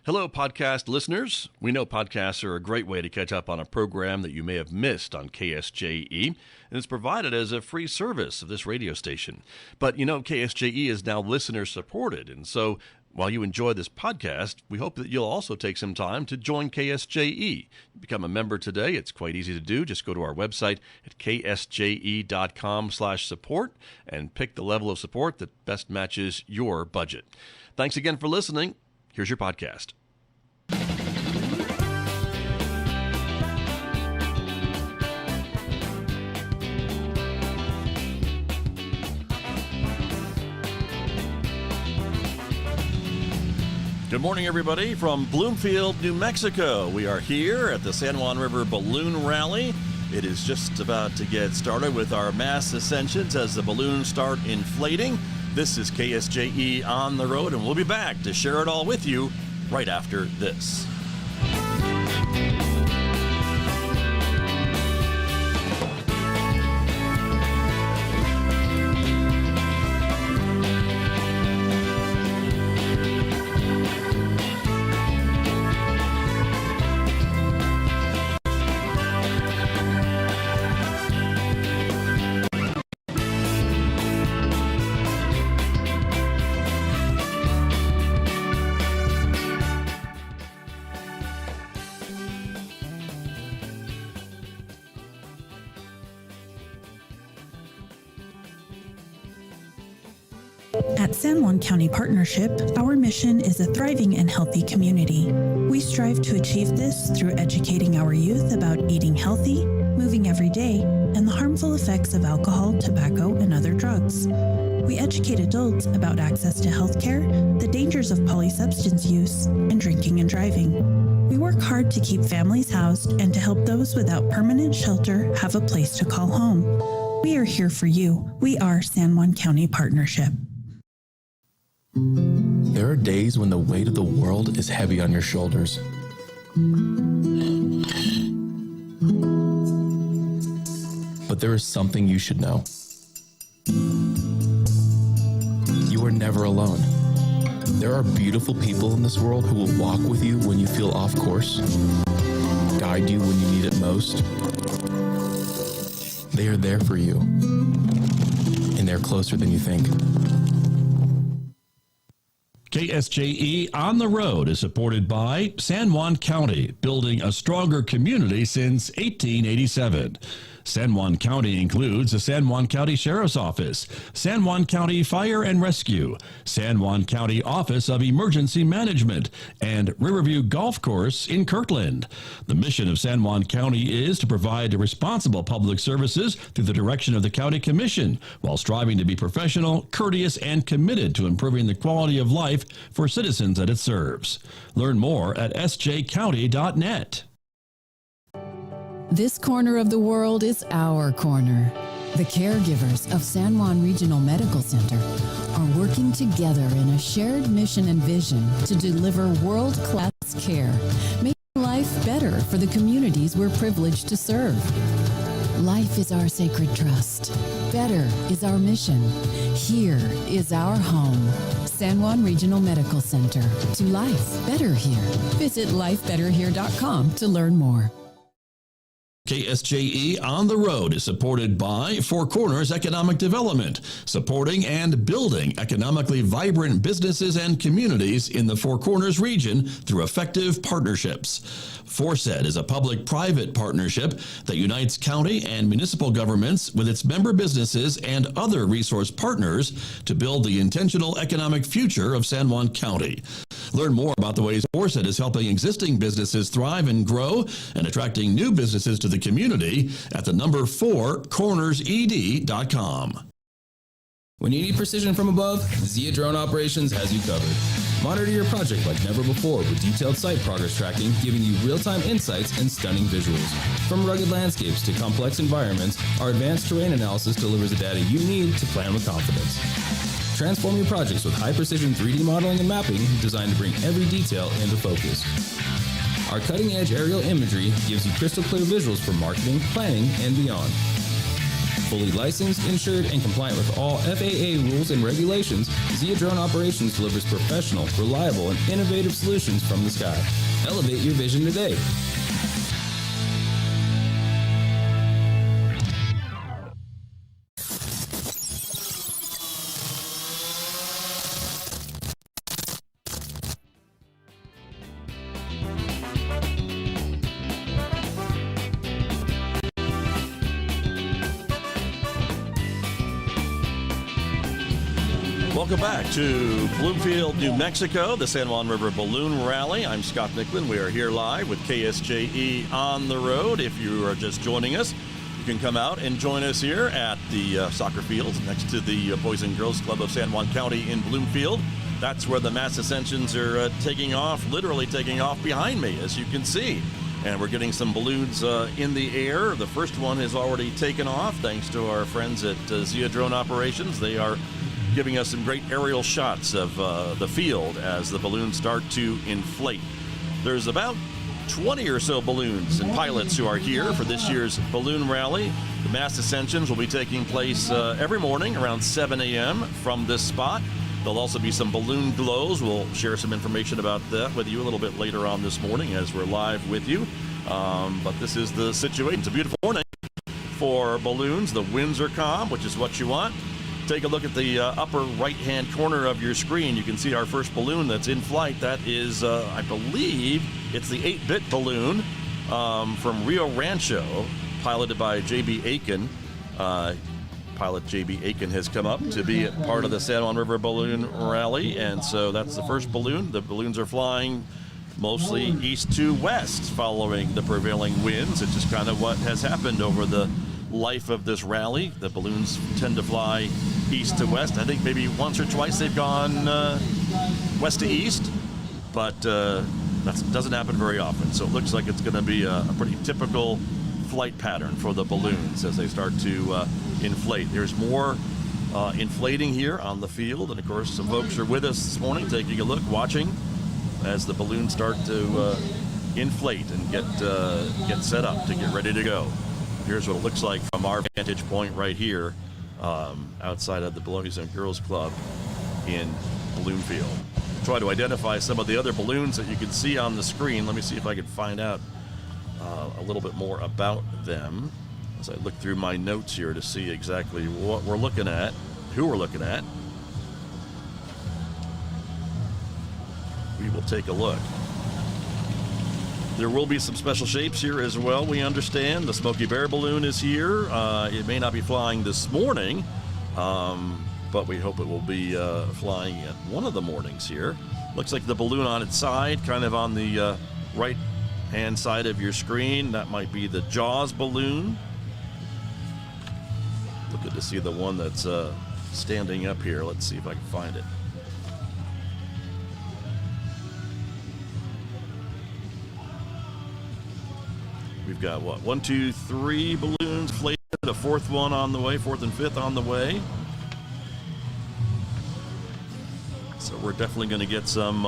Hello, podcast listeners. We know podcasts are a great way to catch up on a program that you may have missed on KSJE, and it's provided as a free service of this radio station. But you know, KSJE is now listener-supported, and so while you enjoy this podcast, we hope that you'll also take some time to join KSJE. Become a member today. It's quite easy to do. Just go to our website at ksje.com/support and pick the level of support that best matches your budget. Thanks again for listening. Here's your podcast. Good morning, everybody, from Bloomfield, New Mexico. We are here at the San Juan River Balloon Rally. It is just about to get started with our mass ascensions as the balloons start inflating. This is KSJE on the road, and we'll be back to share it all with you right after this. At San Juan County Partnership, our mission is a thriving and healthy community. We strive to achieve this through educating our youth about eating healthy, moving every day, and the harmful effects of alcohol, tobacco, and other drugs. We educate adults about access to health care, the dangers of polysubstance use, and drinking and driving. We work hard to keep families housed and to help those without permanent shelter have a place to call home. We are here for you. We are San Juan County Partnership. There are days when the weight of the world is heavy on your shoulders. But there is something you should know. You are never alone. There are beautiful people in this world who will walk with you when you feel off course, guide you when you need it most. They are there for you, and they're closer than you think. KSJE On the Road is supported by San Juan County, building a stronger community since 1887. San Juan County includes the San Juan County Sheriff's Office, San Juan County Fire and Rescue, San Juan County Office of Emergency Management, and Riverview Golf Course in Kirtland. The mission of San Juan County is to provide responsible public services through the direction of the County Commission, while striving to be professional, courteous, and committed to improving the quality of life for citizens that it serves. Learn more at sjcounty.net. This corner of the world is our corner. The caregivers of San Juan Regional Medical Center are working together in a shared mission and vision to deliver world-class care, making life better for the communities we're privileged to serve. Life is our sacred trust. Better is our mission. Here is our home. San Juan Regional Medical Center. To life better here. Visit lifebetterhere.com to learn more. KSJE On the Road is supported by Four Corners Economic Development, supporting and building economically vibrant businesses and communities in the Four Corners region through effective partnerships. FORSED is a public-private partnership that unites county and municipal governments with its member businesses and other resource partners to build the intentional economic future of San Juan County. Learn more about the ways FORSED is helping existing businesses thrive and grow and attracting new businesses to the community at the number 4cornersed.com. When you need precision from above, Zia Drone Operations has you covered. Monitor your project like never before with detailed site progress tracking, giving you real-time insights and stunning visuals. From rugged landscapes to complex environments, our advanced terrain analysis delivers the data you need to plan with confidence. Transform your projects with high-precision 3D modeling and mapping designed to bring every detail into focus. Our cutting-edge aerial imagery gives you crystal clear visuals for marketing, planning, and beyond. Fully licensed, insured, and compliant with all FAA rules and regulations, Zia Drone Operations delivers professional, reliable, and innovative solutions from the sky. Elevate your vision today. Welcome back to Bloomfield, New Mexico, the San Juan River Balloon Rally. I'm Scott Nicklin. We are here live with KSJE on the road. If you are just joining us, you can come out and join us here at the soccer fields next to the Boys and Girls Club of San Juan County in Bloomfield. That's where the mass ascensions are taking off, literally taking off behind me, as you can see. And we're getting some balloons in the air. The first one has already taken off thanks to our friends at Zia Drone Operations. They are giving us some great aerial shots of the field as the balloons start to inflate. There's about 20 or so balloons and pilots who are here for this year's balloon rally. The mass ascensions will be taking place every morning around 7 a.m. from this spot. There'll also be some balloon glows. We'll share some information about that with you a little bit later on this morning as we're live with you. But this is the situation. It's a beautiful morning for balloons. The winds are calm, which is what you want. Take a look at the upper right-hand corner of your screen. You can see our first balloon that's in flight. That is, I believe, it's the 8-bit balloon from Rio Rancho, piloted by J.B. Aiken. Pilot J.B. Aiken has come up to be part of the San Juan River Balloon Rally, and so that's the first balloon. The balloons are flying mostly east to west, following the prevailing winds. It's just kind of what has happened over the life of this rally. The balloons tend to fly east to west. I think maybe once or twice they've gone west to east, but that doesn't happen very often. So it looks like it's going to be a pretty typical flight pattern for the balloons as they start to inflate. There's more inflating here on the field, and of course some folks are with us this morning taking a look, watching as the balloons start to inflate and get set up to get ready to go. Here's what it looks like from our vantage point right here outside of the Boys and Girls Club in Bloomfield. Try to identify some of the other balloons that you can see on the screen. Let me see if I can find out a little bit more about them as I look through my notes here to see exactly what we're looking at, who we're looking at. We will take a look. There will be some special shapes here as well, we understand. The Smokey Bear balloon is here. It may not be flying this morning, but we hope it will be flying at one of the mornings here. Looks like the balloon on its side, kind of on the right-hand side of your screen. That might be the Jaws balloon. Looking to see the one that's standing up here. Let's see if I can find it. We've got, what, 1, 2, 3 balloons inflated, a fourth one on the way, fourth and fifth on the way. So we're definitely going to get some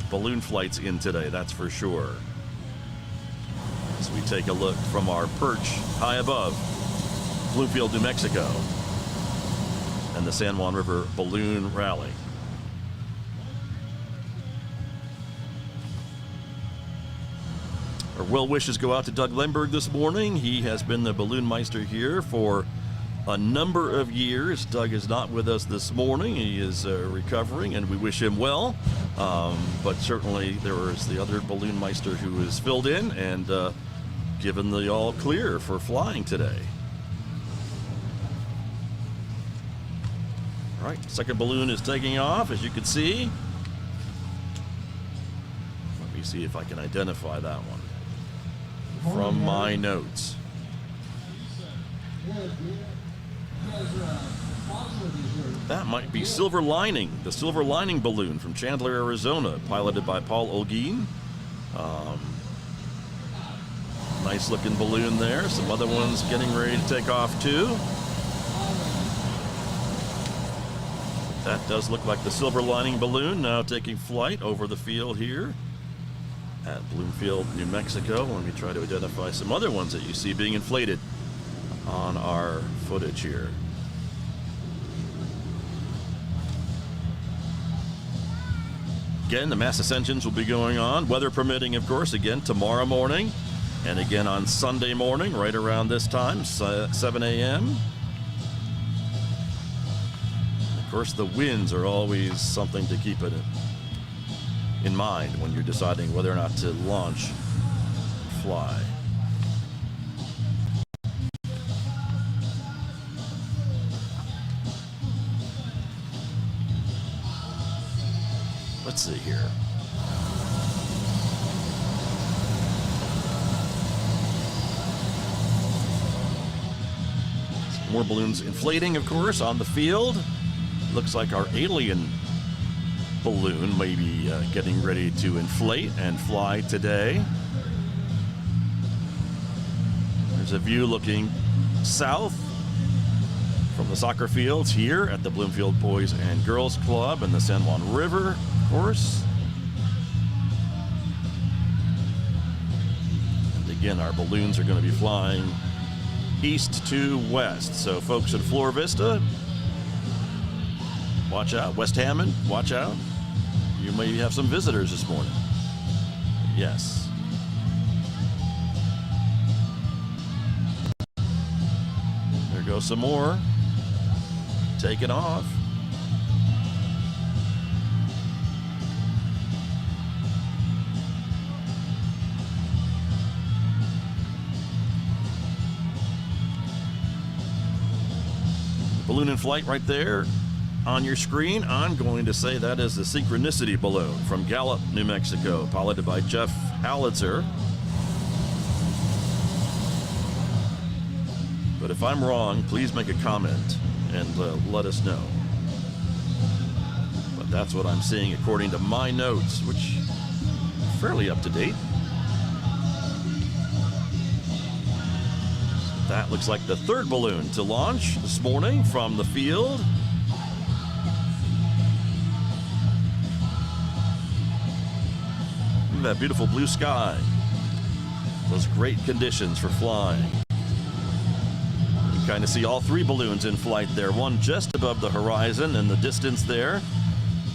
balloon flights in today, that's for sure. As we take a look from our perch high above Bloomfield, New Mexico, and the San Juan River Balloon Rally. Our well wishes go out to Doug Lemberg this morning. He has been the balloon meister here for a number of years. Doug is not with us this morning. He is recovering, and we wish him well. But certainly there is the other balloon meister who is filled in and given the all clear for flying today. All right, second balloon is taking off, as you can see. Let me see if I can identify that one from my notes. That might be Silver Lining, the Silver Lining balloon from Chandler, Arizona, piloted by Paul Olguin. Nice looking balloon there. Some other ones getting ready to take off too. That does look like the Silver Lining balloon now taking flight over the field here at Bloomfield, New Mexico. Let me try to identify some other ones that you see being inflated. on our footage here. Again, the mass ascensions will be going on, weather permitting, of course, again tomorrow morning and again on Sunday morning right around this time, 7 a.m. Of course, the winds are always something to keep it in mind when you're deciding whether or not to launch, fly. Let's see here. More balloons inflating, of course, on the field. Looks like our alien balloon may be getting ready to inflate and fly today. There's a view looking south from the soccer fields here at the Bloomfield Boys and Girls Club and the San Juan River, of course. And again, our balloons are going to be flying east to west. So folks in Flora Vista, watch out. West Hammond, watch out. You may have some visitors this morning. Yes. There goes some more. Taking off. Balloon in flight right there on your screen. I'm going to say that is the Synchronicity balloon from Gallup, New Mexico, piloted by Jeff Halitzer. But if I'm wrong, please make a comment and let us know. But that's what I'm seeing according to my notes, which are fairly up to date. That looks like the third balloon to launch this morning from the field. Look at that beautiful blue sky. Those great conditions for flying. You kind of see all three balloons in flight there. One just above the horizon in the distance there,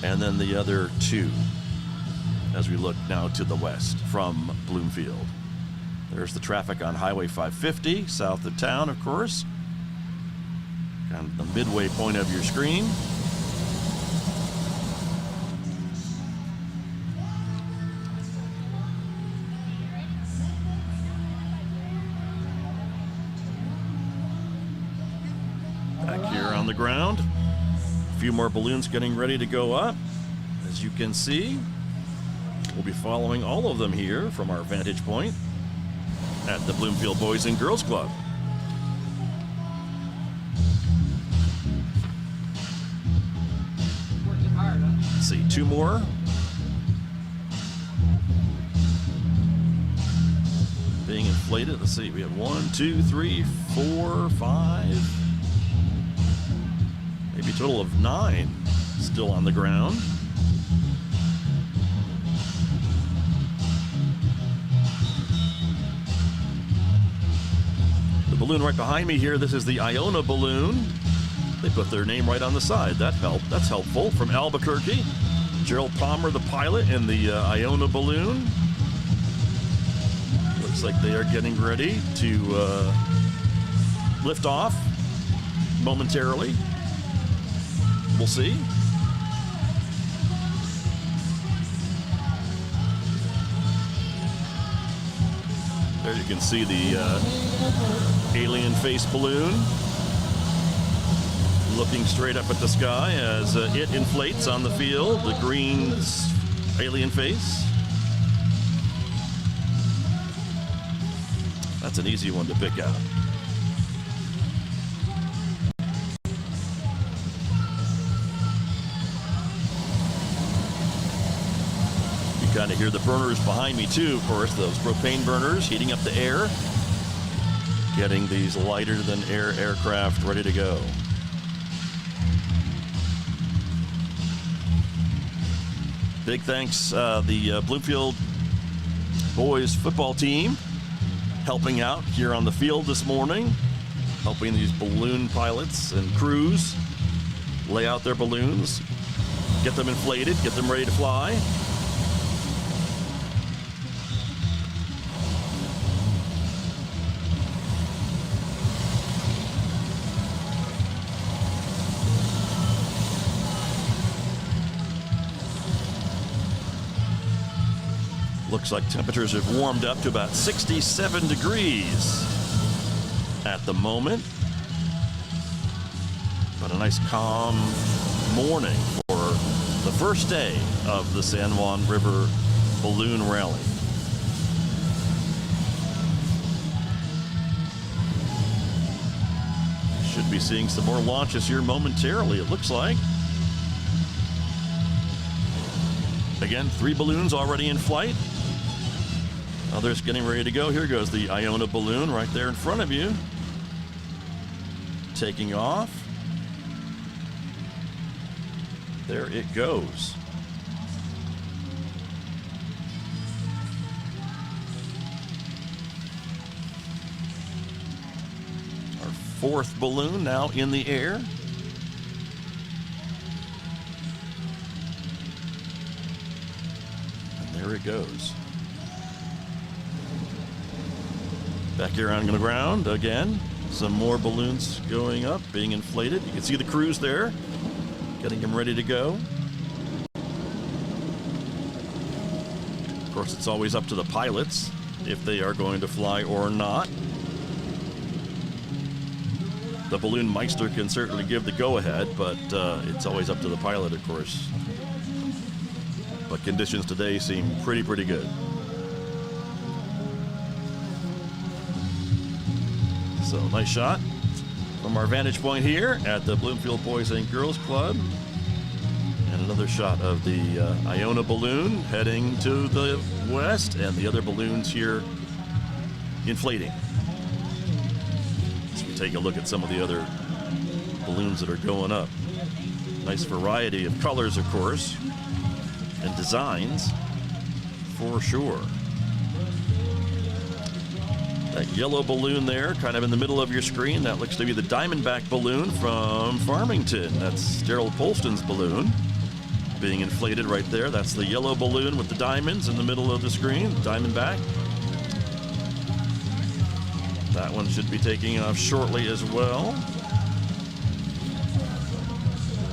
and then the other two as we look now to the west from Bloomfield. There's the traffic on Highway 550, south of town, of course. Kind of the midway point of your screen. Back here on the ground, a few more balloons getting ready to go up. As you can see, we'll be following all of them here from our vantage point at the Bloomfield Boys and Girls Club. Let's see, two more. Being inflated. Let's see, we have 1, 2, 3, 4, 5. Maybe a total of 9 still on the ground. Balloon right behind me here, this is the Iona balloon. They put their name right on the side. That helped. That's helpful. From Albuquerque, Gerald Palmer, the pilot, in the Iona balloon. Looks like they are getting ready to lift off momentarily. We'll see. There you can see the alien face balloon looking straight up at the sky as it inflates on the field, the green alien face. That's an easy one to pick out. Kind of hear the burners behind me too, of course, those propane burners heating up the air, getting these lighter than air aircraft ready to go. Big thanks, the Bloomfield boys football team helping out here on the field this morning. helping these balloon pilots and crews lay out their balloons, get them inflated, get them ready to fly. Looks like temperatures have warmed up to about 67 degrees at the moment. But a nice calm morning for the first day of the San Juan River Balloon Rally. Should be seeing some more launches here momentarily, it looks like. Again, 3 balloons already in flight. Others getting ready to go. Here goes the Iona balloon right there in front of you. Taking off. There it goes. Our 4th balloon now in the air. And there it goes. Back here on the ground again. Some more balloons going up, being inflated. You can see the crews there, getting them ready to go. Of course, it's always up to the pilots if they are going to fly or not. The balloon meister can certainly give the go-ahead, but it's always up to the pilot, of course. But conditions today seem pretty good. So, nice shot from our vantage point here at the Bloomfield Boys and Girls Club. And another shot of the Iona balloon heading to the west, and the other balloons here inflating. As we take a look at some of the other balloons that are going up. Nice variety of colors, of course, and designs for sure. That yellow balloon there, kind of in the middle of your screen, that looks to be the Diamondback balloon from Farmington. That's Daryl Polston's balloon being inflated right there. That's the yellow balloon with the diamonds in the middle of the screen, Diamondback. That one should be taking off shortly as well.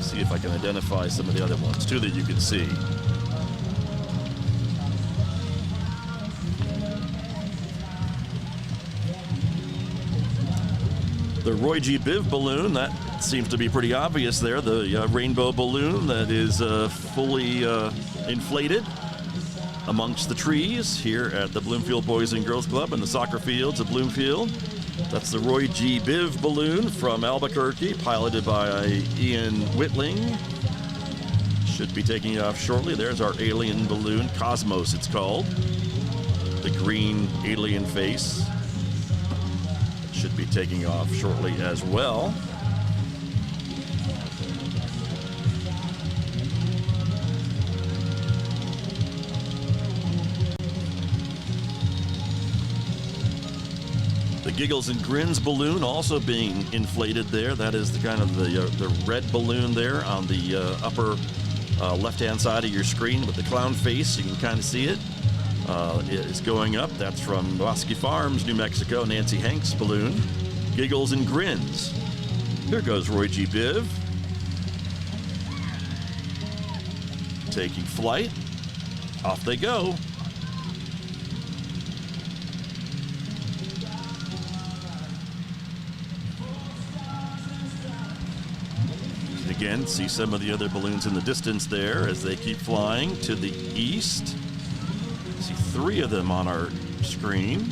See if I can identify some of the other ones too that you can see. The Roy G. Biv balloon, that seems to be pretty obvious there. The rainbow balloon that is fully inflated amongst the trees here at the Bloomfield Boys and Girls Club and the soccer fields of Bloomfield. That's the Roy G. Biv balloon from Albuquerque, piloted by Ian Whitling. Should be taking off shortly. There's our alien balloon, Cosmos it's called. The green alien face. Should be taking off shortly as well. The Giggles and Grins balloon also being inflated there. That is the kind of the red balloon there on the upper left-hand side of your screen with the clown face. You can kind of see it. It is going up. That's from Bosque Farms, New Mexico, Nancy Hanks balloon. Giggles and Grins. Here goes Roy G. Biv. Taking flight. Off they go. Again, see some of the other balloons in the distance there as they keep flying to the east. See 3 of them on our screen.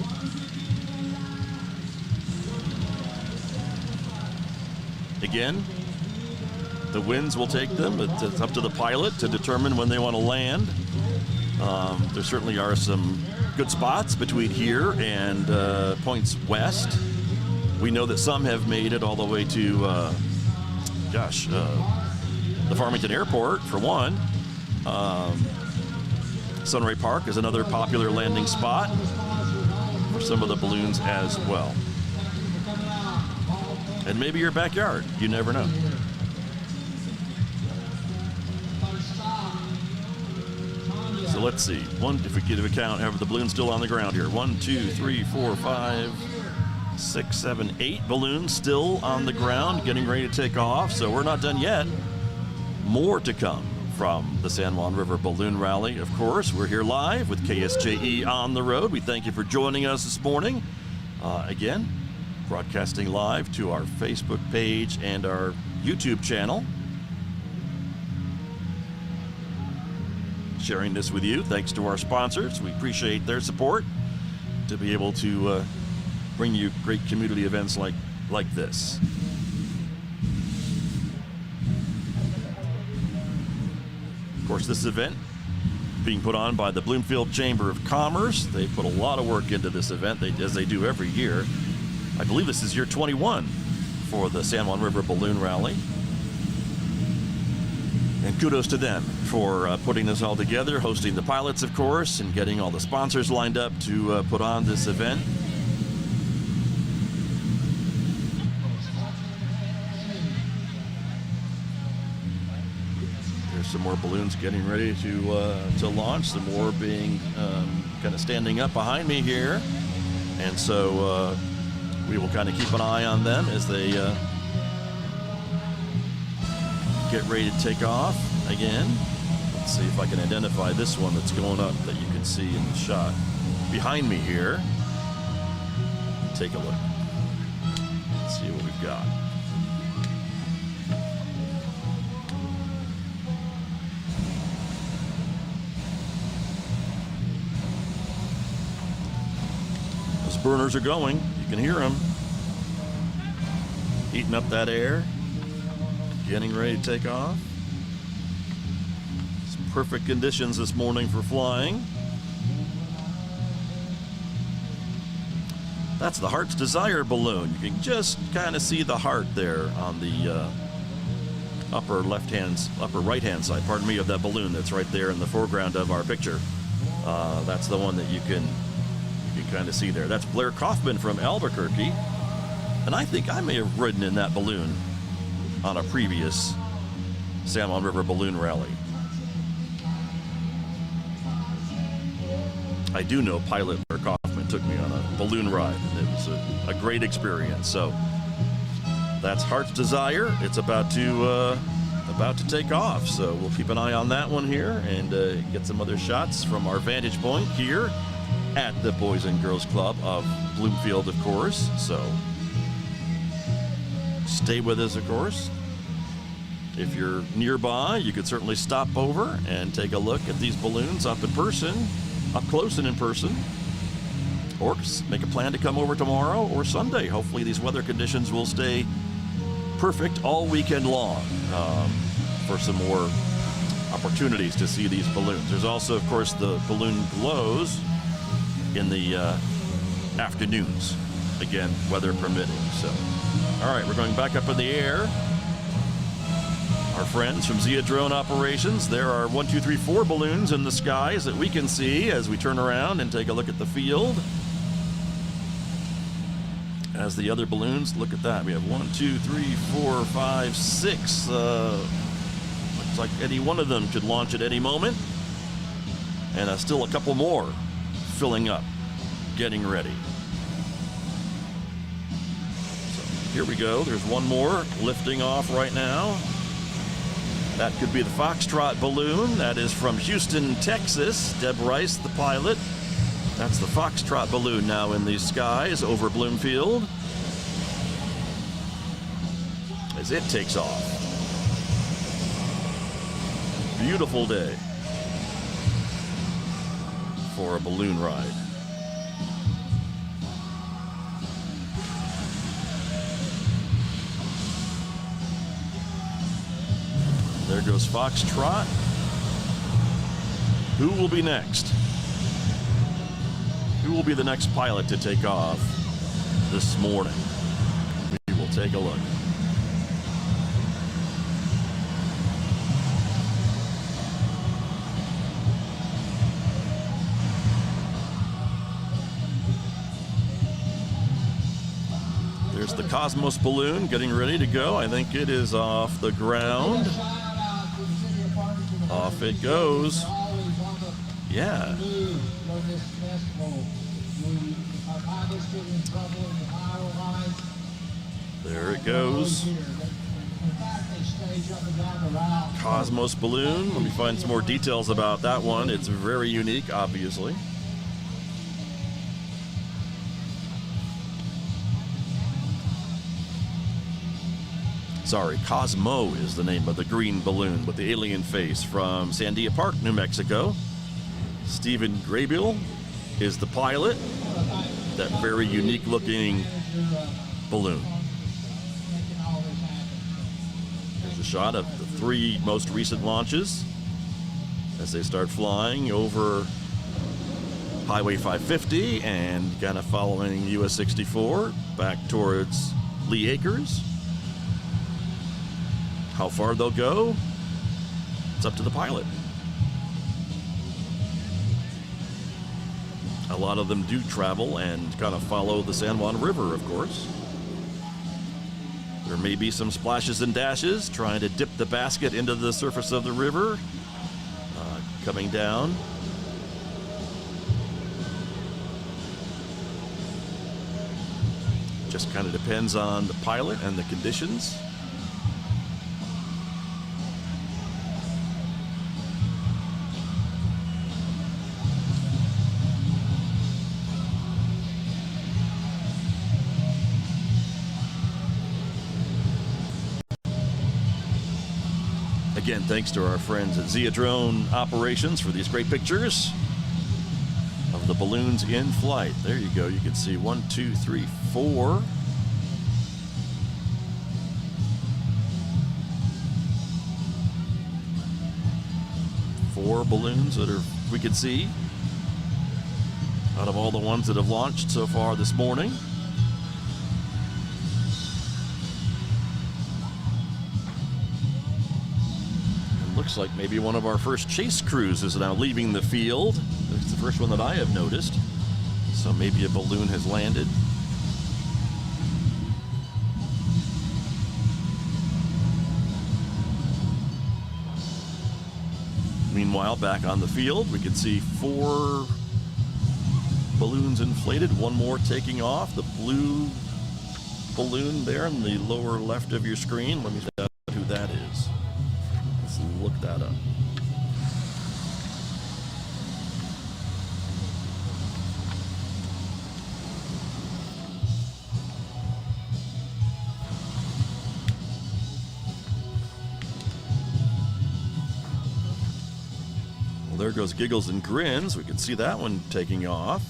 Again, the winds will take them. It's up to the pilot to determine when they want to land. There certainly are some good spots between here and points west. We know that some have made it all the way to, the Farmington Airport, for one. Sunray Park is another popular landing spot for some of the balloons as well. and maybe your backyard. You never know. So let's see. If we get a count, have the balloons still on the ground here. 1, 2, 3, 4, 5, 6, 7, 8 balloons still on the ground, getting ready to take off. So we're not done yet. More to come from the San Juan River Balloon Rally, of course. We're here live with KSJE on the road. We thank you for joining us this morning. Again, broadcasting live to our Facebook page and our YouTube channel. Sharing this with you thanks to our sponsors. We appreciate their support to be able to bring you great community events like this. Of course, this event being put on by the Bloomfield Chamber of Commerce. They put a lot of work into this event, as they do every year. I believe this is year 21 for the San Juan River Balloon Rally. And kudos to them for putting this all together, hosting the pilots, of course, and getting all the sponsors lined up to put on this event. There's some more balloons getting ready to launch, some more being kind of standing up behind me here. And so we will kind of keep an eye on them as they get ready to take off again. Let's see if I can identify this one that's going up that you can see in the shot behind me here. Take a look. Let's see what we've got. Those burners are going. You can hear them. Heating up that air. Getting ready to take off. It's perfect conditions this morning for flying. That's the Heart's Desire balloon. You can just kind of see the heart there on the upper right-hand side, pardon me, of that balloon that's right there in the foreground of our picture. That's the one that you can kind of see there. That's Blair Kaufman from Albuquerque. And I think I may have ridden in that balloon on a previous San Juan River Balloon Rally. I do know pilot Blair Kaufman took me on a balloon ride, and it was a great experience. So that's Heart's Desire. It's about to take off, so we'll keep an eye on that one here and get some other shots from our vantage point here at the Boys and Girls Club of Bloomfield, of course. So stay with us, of course. If you're nearby, you could certainly stop over and take a look at these balloons up close and in person. Or make a plan to come over tomorrow or Sunday. Hopefully these weather conditions will stay perfect all weekend long for some more opportunities to see these balloons. There's also, of course, the balloon glows in the afternoons. Again, weather permitting. So, all right, we're going back up in the air. Our friends from Zia Drone Operations, there are 1, 2, 3, 4 balloons in the skies that we can see as we turn around and take a look at the field. As the other balloons, look at that. We have 1, 2, 3, 4, 5, 6. Looks like any one of them could launch at any moment. And still a couple more filling up, getting ready. So here we go. There's one more lifting off right now. That could be the Foxtrot balloon. That is from Houston, Texas. Deb Rice, the pilot. That's the Foxtrot balloon now in the skies over Bloomfield as it takes off. Beautiful day for a balloon ride. There goes Foxtrot. Who will be next? Who will be the next pilot to take off this morning? We will take a look. There's the Cosmos balloon getting ready to go. I think it is off the ground. Off it goes. Yeah. There it goes. Cosmos balloon. Let me find some more details about that one. It's very unique, obviously. Sorry, Cosmo is the name of the green balloon with the alien face from Sandia Park, New Mexico. Stephen Graybill is the pilot. That very unique looking balloon. Here's a shot of the 3 most recent launches as they start flying over Highway 550 and kind of following US 64 back towards Lee Acres. How far they'll go, it's up to the pilot. A lot of them do travel and kind of follow the San Juan River, of course. There may be some splashes and dashes trying to dip the basket into the surface of the river, coming down. Just kind of depends on the pilot and the conditions. Again, thanks to our friends at Zia Drone Operations for these great pictures of the balloons in flight. There you go. You can see 1, 2, 3, 4. Four balloons that we can see out of all the ones that have launched so far this morning. Looks like maybe one of our first chase crews is now leaving the field. It's the first one that I have noticed. So maybe a balloon has landed. Meanwhile, back on the field, we can see 4 balloons inflated, one more taking off. The blue balloon there in the lower left of your screen. Let me tell you who that is. Look that up. Well, there goes Giggles and Grins. We can see that one taking off.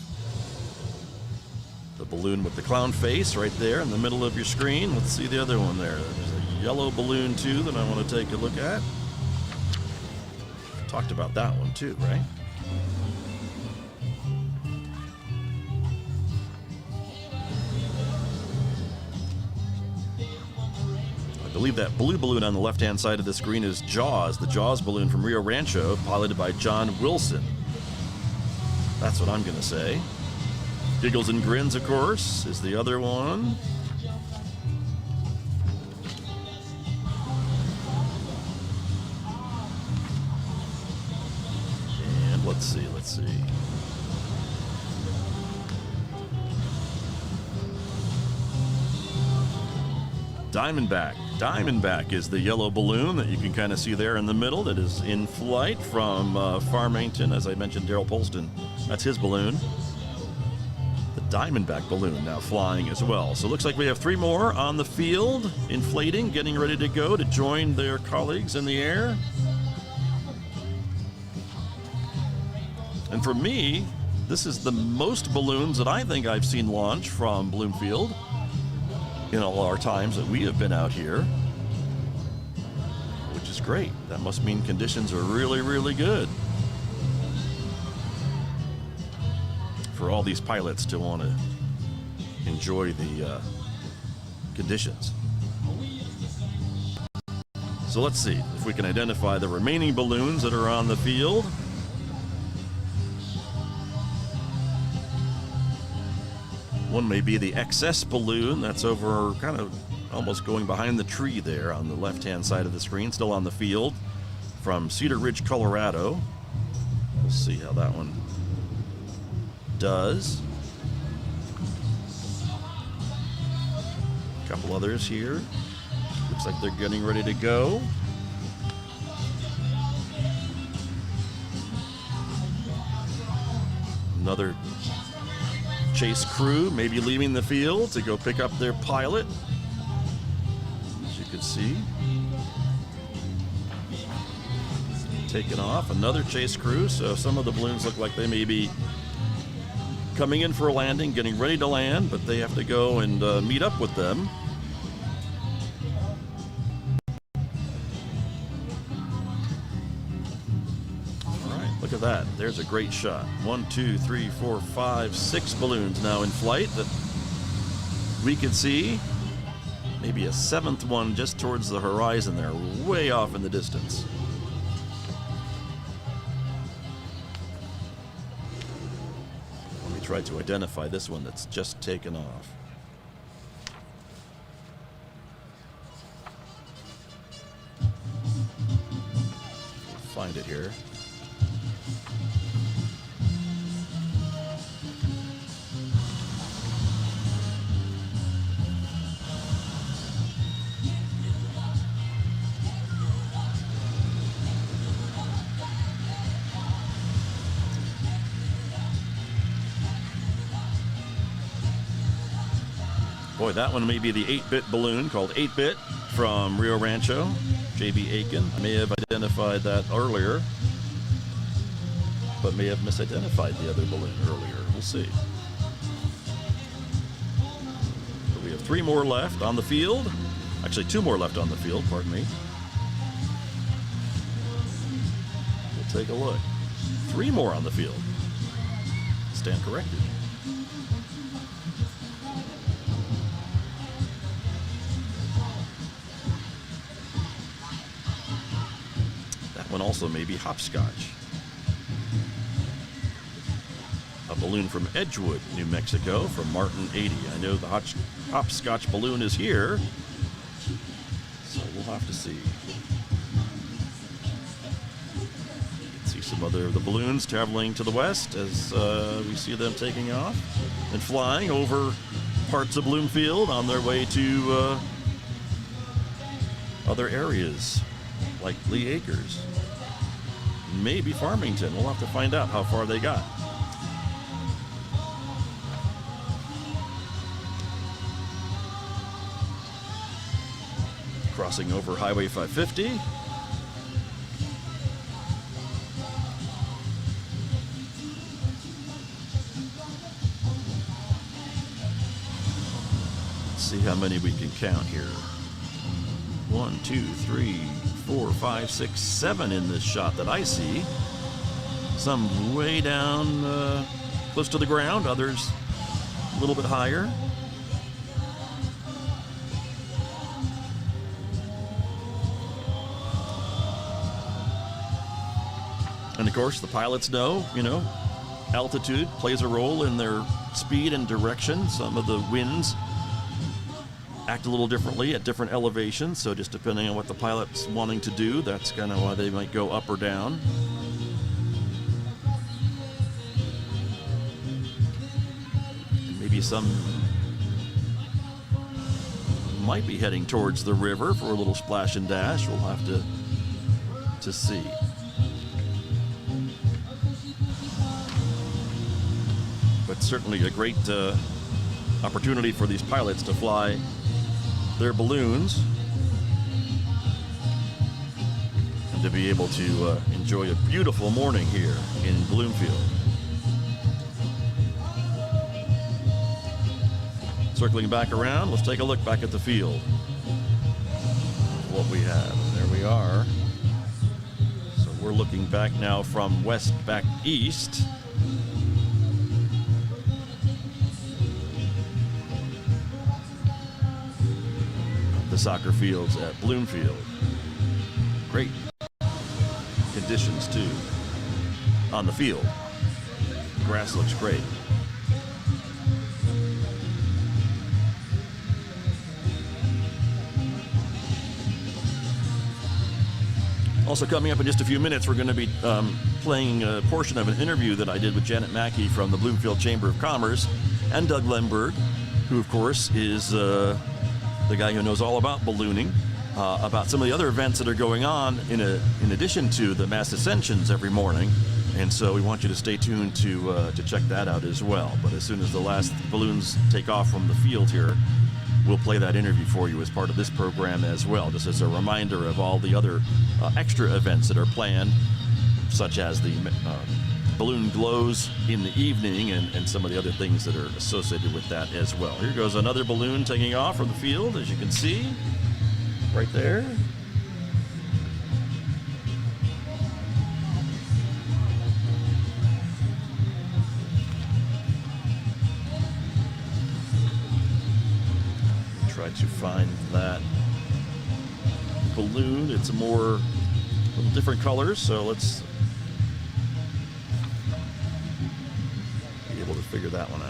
The balloon with the clown face right there in the middle of your screen. Let's see the other one there. There's a yellow balloon too that I want to take a look at. Talked about that one too, right? I believe that blue balloon on the left-hand side of the screen is Jaws, the Jaws balloon from Rio Rancho, piloted by John Wilson. That's what I'm going to say. Giggles and Grins, of course, is the other one. Let's see. Diamondback. Diamondback is the yellow balloon that you can kind of see there in the middle that is in flight from Farmington. As I mentioned, Daryl Polston, that's his balloon. The Diamondback balloon now flying as well. So it looks like we have 3 more on the field, inflating, getting ready to go to join their colleagues in the air. And for me, this is the most balloons that I think I've seen launch from Bloomfield in all our times that we have been out here, which is great. That must mean conditions are really, really good for all these pilots to want to enjoy the conditions. So let's see if we can identify the remaining balloons that are on the field. One may be the XS balloon. That's over kind of almost going behind the tree there on the left-hand side of the screen, still on the field from Cedar Ridge, Colorado. We'll see how that one does. A couple others here. Looks like they're getting ready to go. Another chase crew maybe leaving the field to go pick up their pilot. As you can see, taking off. Another chase crew. So some of the balloons look like they may be coming in for a landing, getting ready to land, but they have to go and meet up with them. Look at that. There's a great shot. 1, 2, 3, 4, 5, 6 balloons now in flight that we can see. Maybe a 7th one just towards the horizon there, way off in the distance. Let me try to identify this one that's just taken off. We'll find it here. Boy, that one may be the 8-bit balloon called 8-bit from Rio Rancho, J.B. Aiken. I may have identified that earlier, but may have misidentified the other balloon earlier. We'll see. But we have 3 more left on the field. Actually, 2 more left on the field, pardon me. We'll take a look. 3 more on the field. Stand corrected. One also may be hopscotch. A balloon from Edgewood, New Mexico, from Martin 80. I know the hopscotch balloon is here, so we'll have to see. See some other of the balloons traveling to the west as we see them taking off and flying over parts of Bloomfield on their way to other areas like Lee Acres. Maybe Farmington. We'll have to find out how far they got. Crossing over Highway 550. Let's see how many we can count here. 1, 2, 3, 4, 5, 6, 7 in this shot that I see. Some way down close to the ground, others a little bit higher. And of course, the pilots know, altitude plays a role in their speed and direction. Some of the winds act a little differently at different elevations, so just depending on what the pilot's wanting to do, that's kind of why they might go up or down. Maybe some might be heading towards the river for a little splash and dash. We'll have to see. But certainly a great opportunity for these pilots to fly their balloons and to be able to enjoy a beautiful morning here in Bloomfield. Circling back around, let's take a look back at the field. What we have. There we are. So we're looking back now from west back east. The soccer fields at Bloomfield. Great conditions too on the field. Grass looks great. Also coming up in just a few minutes, we're going to be playing a portion of an interview that I did with Janet Mackey from the Bloomfield Chamber of Commerce and Doug Lemberg, who of course is the guy who knows all about ballooning, about some of the other events that are going on in addition to the mass ascensions every morning. And so we want you to stay tuned to check that out as well. But as soon as the last balloons take off from the field here, we'll play that interview for you as part of this program as well, just as a reminder of all the other extra events that are planned, such as the balloon glows in the evening and some of the other things that are associated with that as well. Here goes another balloon taking off from the field, as you can see, right there. Try to find that balloon. It's a little different colors, so let's be able to figure that one out.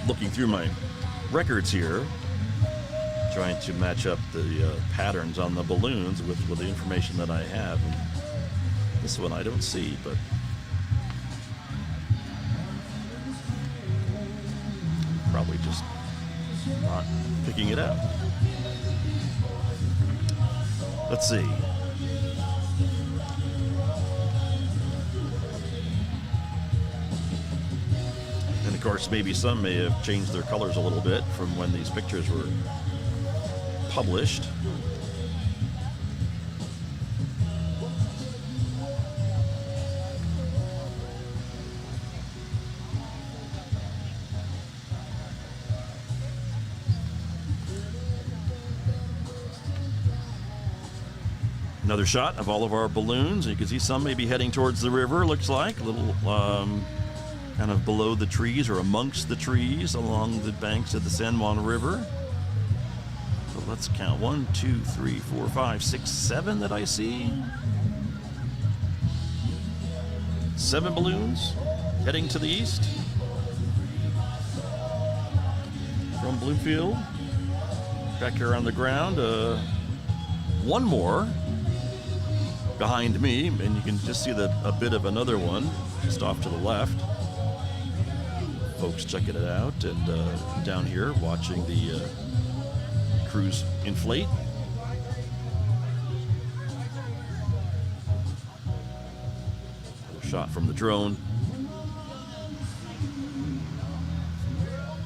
Looking through my records here, trying to match up the patterns on the balloons with the information that I have. And this one I don't see, but probably just not picking it out. Let's see. And of course, maybe some may have changed their colors a little bit from when these pictures were published. Another shot of all of our balloons. You can see some may be heading towards the river, looks like. A little kind of below the trees or amongst the trees along the banks of the San Juan River. So let's count 1, 2, 3, 4, 5, 6, 7 that I see. 7 balloons heading to the east from Bloomfield. Back here on the ground, one more behind me, and you can just see a bit of another one just off to the left. Folks checking it out, and down here watching the cruise inflate. A shot from the drone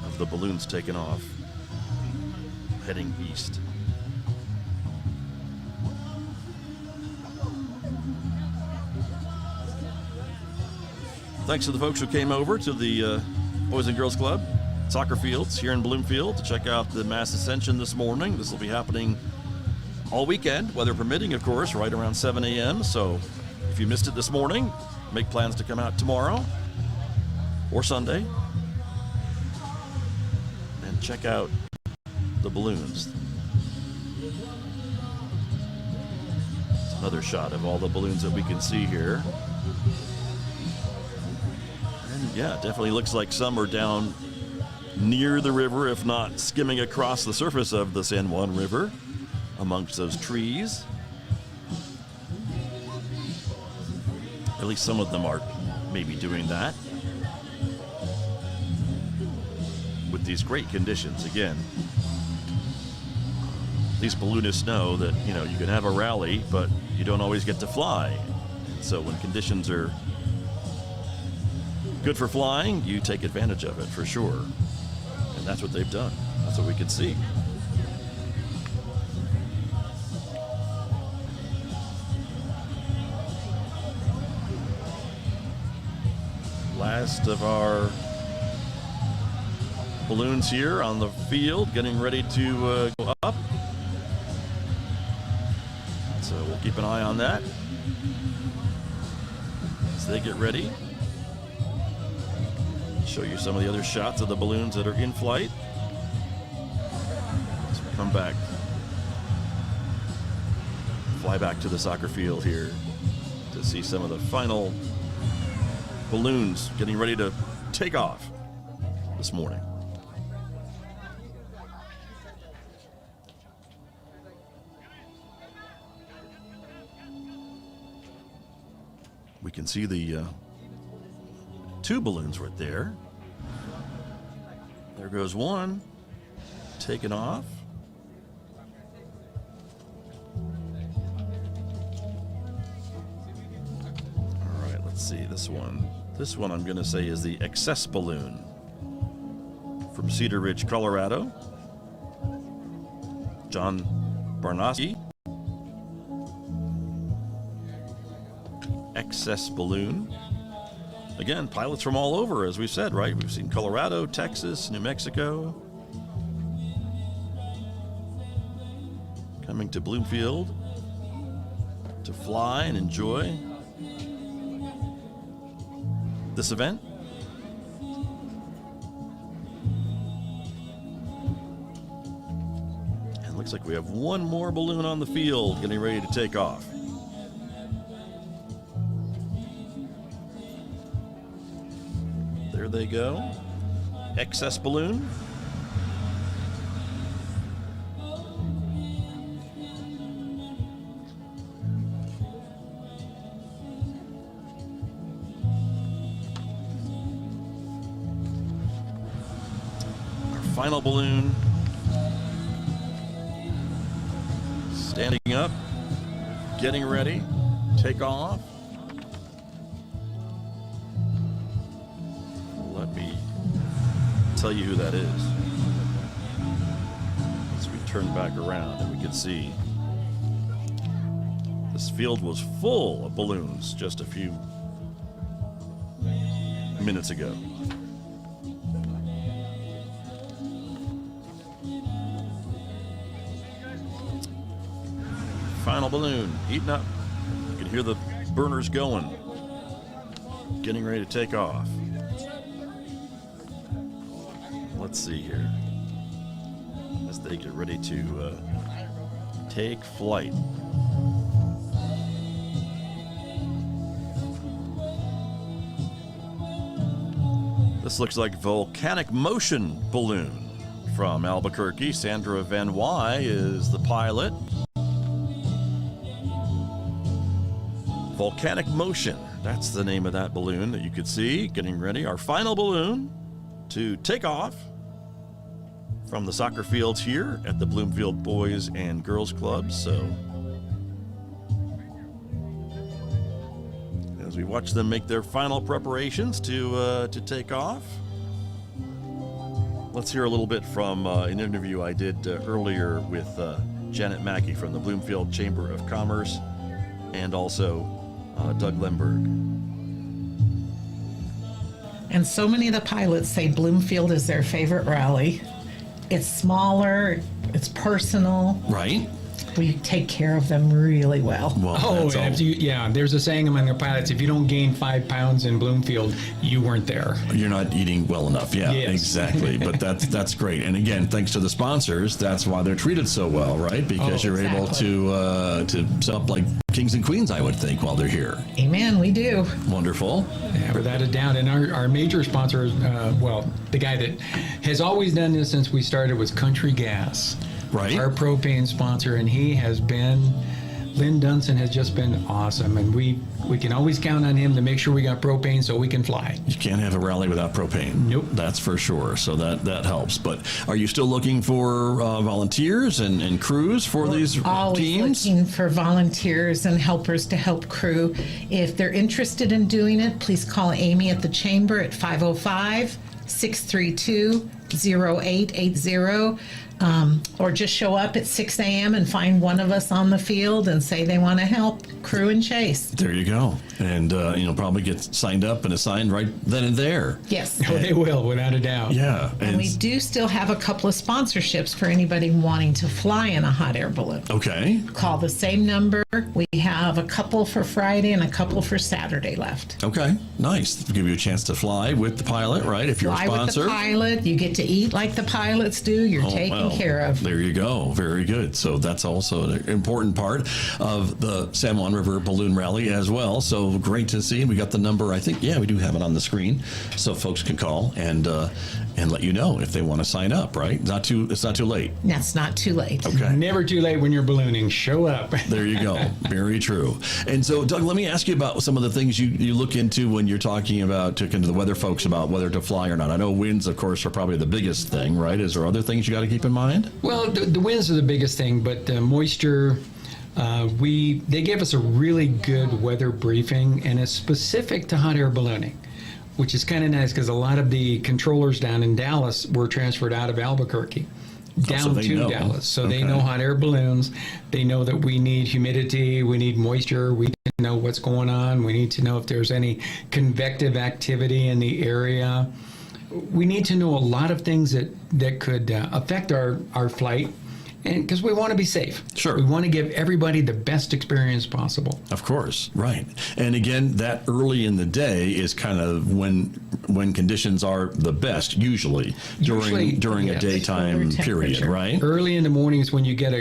of the balloons taking off, heading east. Thanks to the folks who came over to the Boys and Girls Club soccer fields here in Bloomfield to check out the mass ascension this morning. This will be happening all weekend, weather permitting, of course, right around 7 a.m. So if you missed it this morning, make plans to come out tomorrow or Sunday and check out the balloons. It's another shot of all the balloons that we can see here. Yeah, definitely looks like some are down near the river, if not skimming across the surface of the San Juan River amongst those trees. At least some of them are maybe doing that with these great conditions. Again, these balloonists know that, you know, you can have a rally, but you don't always get to fly. So when conditions are good for flying, you take advantage of it for sure. And that's what they've done. That's what we can see. Last of our balloons here on the field, getting ready to go up. So we'll keep an eye on that as they get ready. Show you some of the other shots of the balloons that are in flight. Let's come back. Fly back to the soccer field here to see some of the final balloons getting ready to take off this morning. We can see the two balloons right there. There goes one, taking off. All right, let's see this one. This one I'm going to say is the excess balloon from Cedar Ridge, Colorado. John Barnoski. Excess balloon. Again, pilots from all over, as we've said, right? We've seen Colorado, Texas, New Mexico. Coming to Bloomfield to fly and enjoy this event. And it looks like we have one more balloon on the field getting ready to take off. There they go. Excess balloon. Our final balloon. Standing up, getting ready, take off. Let me tell you who that is. As we turn back around and we can see this field was full of balloons just a few minutes ago. Final balloon heating up. You can hear the burners going, getting ready to take off. Let's see here as they get ready to take flight. This looks like volcanic motion balloon from Albuquerque. Sandra Van Wy is the pilot. Volcanic motion, that's the name of that balloon that you could see getting ready. Our final balloon to take off from the soccer fields here at the Bloomfield Boys and Girls Club. So as we watch them make their final preparations to take off, let's hear a little bit from an interview I did earlier with Janet Mackey from the Bloomfield Chamber of Commerce and also Doug Lemberg. And so many of the pilots say Bloomfield is their favorite rally. It's smaller, it's personal. Right. We take care of them really well. Oh, yeah. There's a saying among the pilots: if you don't gain 5 pounds in Bloomfield, you weren't there. You're not eating well enough. Yeah, yes. Exactly. But that's great. And again, thanks to the sponsors, that's why they're treated so well, right? Because you're able to set up like kings and queens, I would think, while they're here. Amen, we do. Wonderful. Yeah, without a doubt. And our major sponsor, the guy that has always done this since we started was Country Gas. Right. Our propane sponsor, and Lynn Dunson has just been awesome, and we can always count on him to make sure we got propane so we can fly. You can't have a rally without propane. Nope. That's for sure. So that helps. But are you still looking for volunteers and crews for these Always teams? looking for volunteers and helpers to help crew. If they're interested in doing it, please call Amy at the chamber at 505-632-0880. or just show up at 6 a.m. and find one of us on the field and say they want to help crew and chase. There you go. And, probably get signed up and assigned right then and there. Yes. Oh, they will, without a doubt. Yeah. And we do still have a couple of sponsorships for anybody wanting to fly in a hot air balloon. Okay. Call the same number. We have a couple for Friday and a couple for Saturday left. Okay. Nice. Give you a chance to fly with the pilot, right? If you're Fly a sponsor. with the pilot. You get to eat like the pilots do. You're taken care of. There you go. Very good. So that's also an important part of the San Juan River Balloon Rally as well. So great to see. We got the number. I think, we do have it on the screen, so folks can call and let you know if they want to sign up. Right? It's not too late. That's not too late. Okay. Never too late when you're ballooning. Show up. There you go. Very true. And so, Doug, let me ask you about some of the things you look into when you're talking about to the weather folks about whether to fly or not. I know winds, of course, are probably the biggest thing, right? Is there other things you got to keep in mind? Well, the winds are the biggest thing, but moisture. They gave us a really good weather briefing, and it's specific to hot air ballooning, which is kind of nice because a lot of the controllers down in Dallas were transferred out of Albuquerque down to Dallas. So they know hot air balloons. They know that we need humidity, we need moisture, we need to know what's going on, we need to know if there's any convective activity in the area. We need to know a lot of things that could affect our flight. And because we want to be safe. Sure. We want to give everybody the best experience possible. Of course, right. And again, that early in the day is kind of when conditions are the best, usually during a daytime period, right? Early in the morning is when you get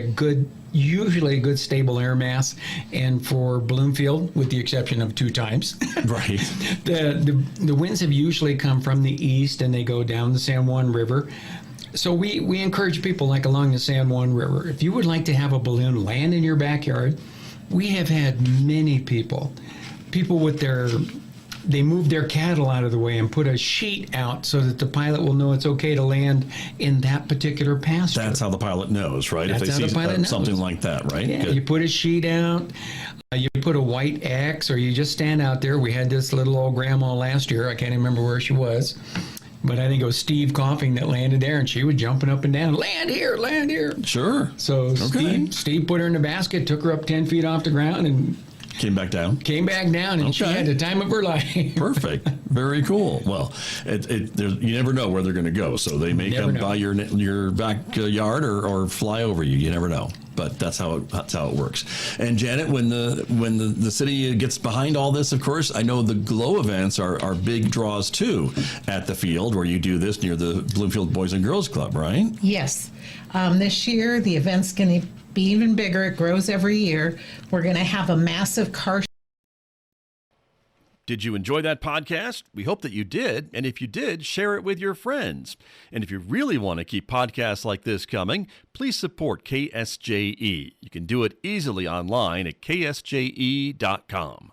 usually a good stable air mass. And for Bloomfield, with the exception of 2 times, right, the winds have usually come from the east and they go down the San Juan River. So we encourage people like along the San Juan River, if you would like to have a balloon land in your backyard, we have had many people with they move their cattle out of the way and put a sheet out so that the pilot will know it's okay to land in that particular pasture. That's how the pilot knows, right? That's if they see something like that, right? Yeah, Good. you put a sheet out, you put a white X, or you just stand out there. We had this little old grandma last year. I can't remember where she was. But I think it was Steve Coughing that landed there, and she was jumping up and down, land here, land here. Sure. So Steve put her in the basket, took her up 10 feet off the ground, and came back down, and she had the time of her life. Perfect. Very cool. Well, you never know where they're going to go, so they may come by your backyard or fly over you. You never know. But that's how it works. And Janet, when the city gets behind all this, of course, I know the glow events are big draws too at the field where you do this near the Bloomfield Boys and Girls Club, right? Yes. This year the event's going to be even bigger. It grows every year. We're going to have a massive car. Did you enjoy that podcast? We hope that you did. And if you did, share it with your friends. And if you really want to keep podcasts like this coming, please support KSJE. You can do it easily online at ksje.com.